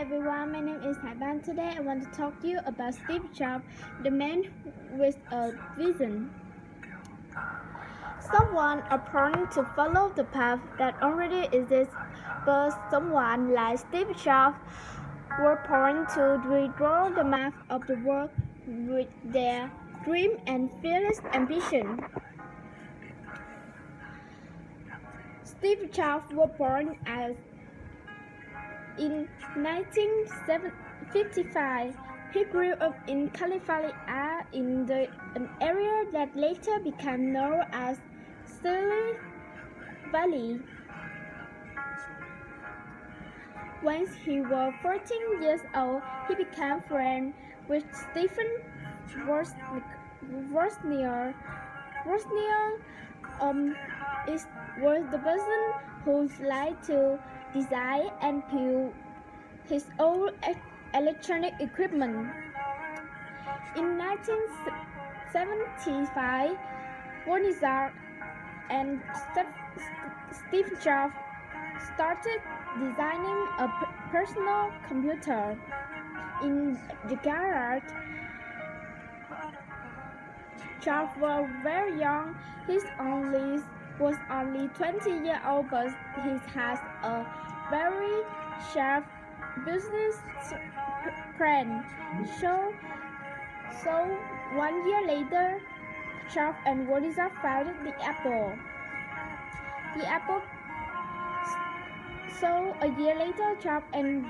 everyone, my name is Hải. Today I want to talk to you about Steve Jobs, the man with a vision. Someone appearing to follow the path that already exists, but someone like Steve Jobs were born to redraw the map of the world with their dream and fearless ambition. Steve Jobs was born in 1955. He grew up in California in an area that later became known as Silicon Valley. When he was 14 years old, he became friends with Stephen Wozniak. Wozniak was the person who liked to design and build his own electronic equipment. In 1975, Wozniak and Steve Jobs started designing a personal computer in the garage. Jobs was very young. He was only 20 years old, but he has a very sharp business plan. So 1 year later, Jobs and Wozniak founded the Apple. So a year later, Jobs and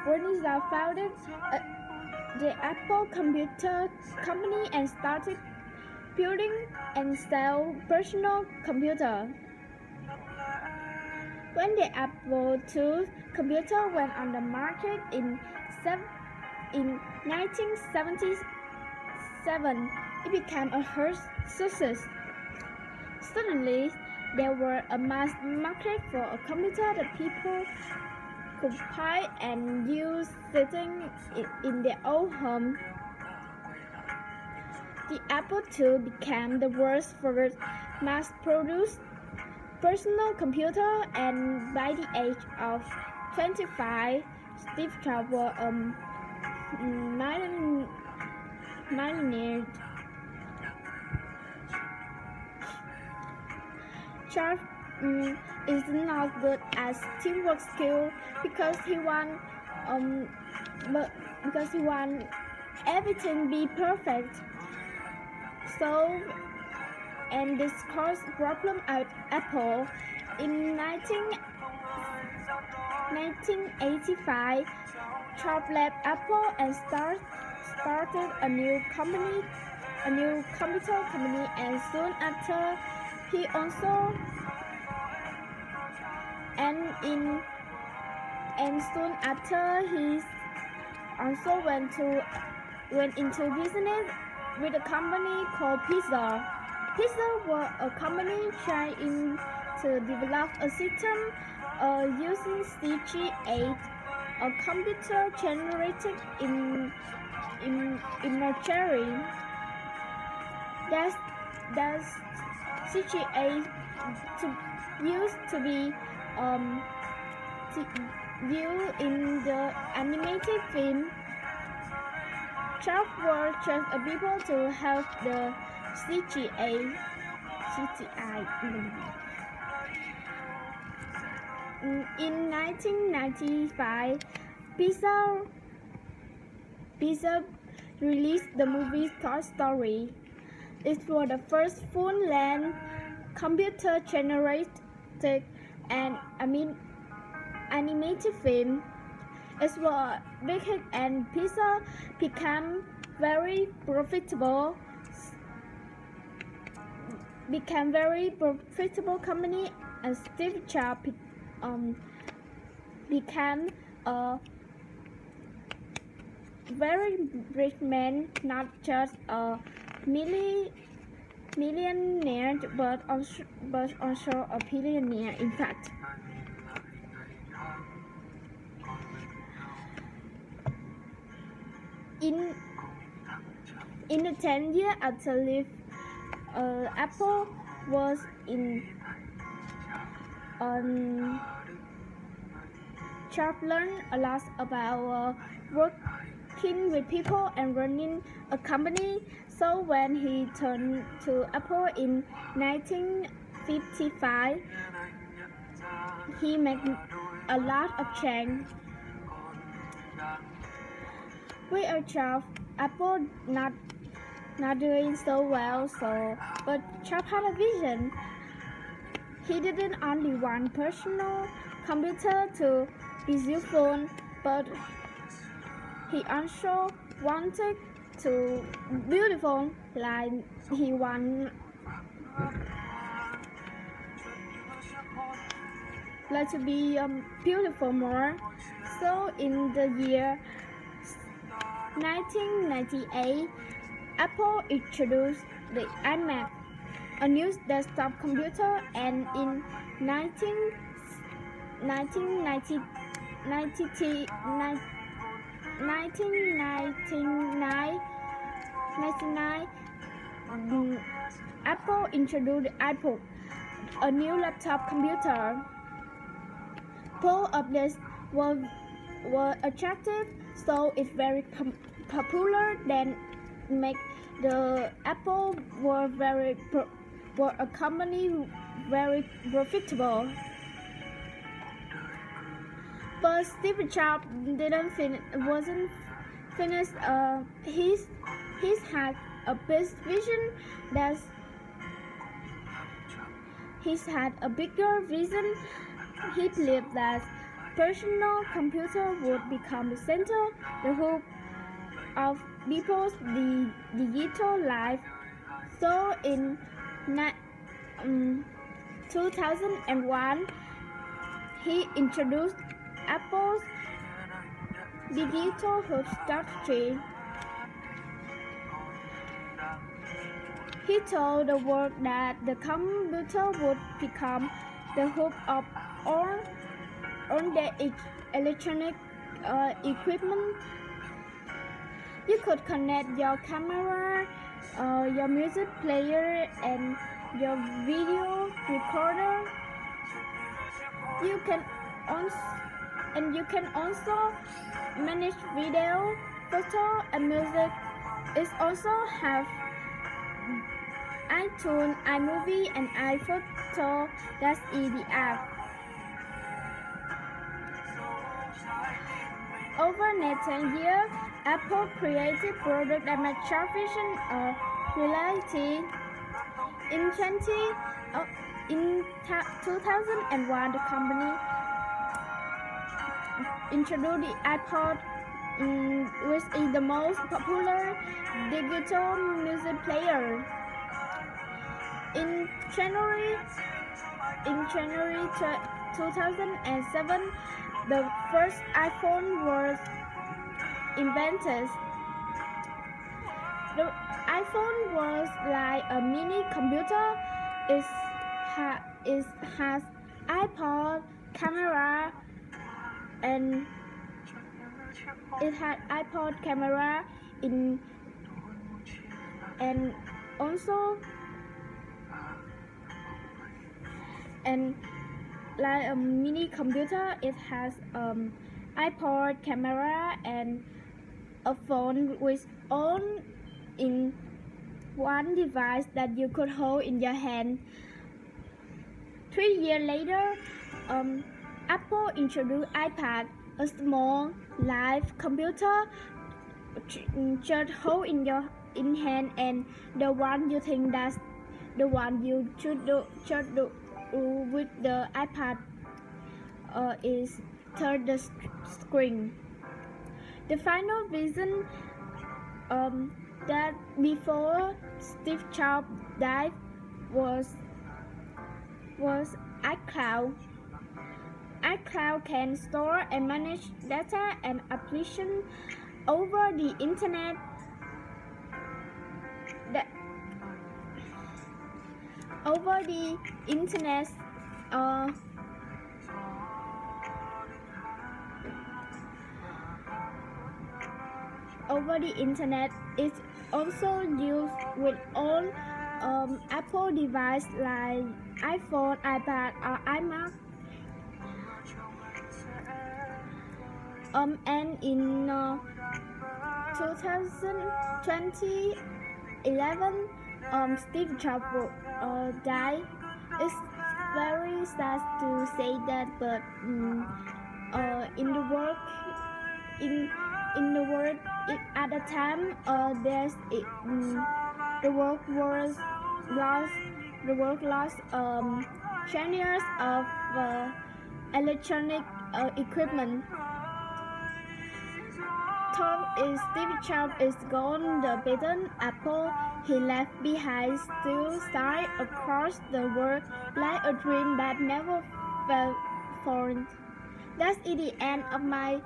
Wozniak founded the Apple Computer Company and started building and sell personal computer. When the Apple II computer went on the market in 1977, it became a huge success. Suddenly, there was a mass market for a computer that people could buy and use sitting in their own home. The Apple II became the world's first mass-produced personal computer, and by the age of 25, Steve Jobs was a millionaire. Jobs is not good at teamwork skill because he want everything be perfect. And this caused problem at Apple. In 1985, Jobs left Apple and started a new computer company, and soon after he also went into business with a company called Pizza. Pizza was a company trying to develop a system using CG8, a computer generated in imagery. That's CG8 used to be viewed in the animated film. Jobs was just able to help the CGI. In 1995, Pizza released the movie Toy Story. It was the first full-length computer-generated and animated film. It was a big hit, and Pizza became very profitable company, and Steve Jobs became a very rich man, not just a millionaire, but also a billionaire, in fact. In the 10 years after Apple was in Sharp learned a lot about working with people and running a company. So when he turned to Apple in 1955, he made a lot of change. With a job, Apple not doing so well, but Sharp had a vision. He didn't only want personal computer to be useful, but he also wanted to beautiful, like he want like to be beautiful more. So in the year 1998, Apple introduced the iMac, a new desktop computer, and in 1999, Apple introduced the iPod, a new laptop computer. Both of these were attractive, so it's very popular. Then make the Apple were a company very profitable. But Steve Jobs wasn't finished. He's had a big vision. He's had a bigger vision. He believed that personal computer would become the center, the hub of people's digital life. So in 2001, he introduced Apple's digital hub strategy. He told the world that the computer would become the hub of all the electronic equipment. You could connect your camera, your music player, and your video recorder. You can also manage video, photo, and music. It also have iTunes, iMovie, and iPhoto. That's the app. Over the next 10 years, Apple created products that make Sharp vision a reality. In 2001, the company introduced the iPod, which is the most popular digital music player. In January 2007, the first iPhone was invented. The iPhone was like a mini computer. It has iPod camera, and it had iPod camera and also like a mini computer. It has iPod camera and a phone with all in one device that you could hold in your hand. 3 years later, Apple introduced iPad, a small live computer just hold in your hand, and the one you think that's the one you should do with the iPad is turn the screen. The final vision that before Steve Jobs died was iCloud. iCloud can store and manage data and applications over the internet. Over the internet, it's also used with all Apple devices like iPhone, iPad, or iMac. And in 2011, Steve Jobs died. It's very sad to say that, but in the world, at the time, the world was lost. The world lost 10 years of electronic equipment. Tom is Steve Jobs is gone. The patent Apple he left behind still shine across the world like a dream that never fell formed. That's the end of my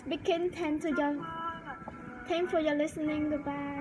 speaking. Thanks for your listening. Goodbye.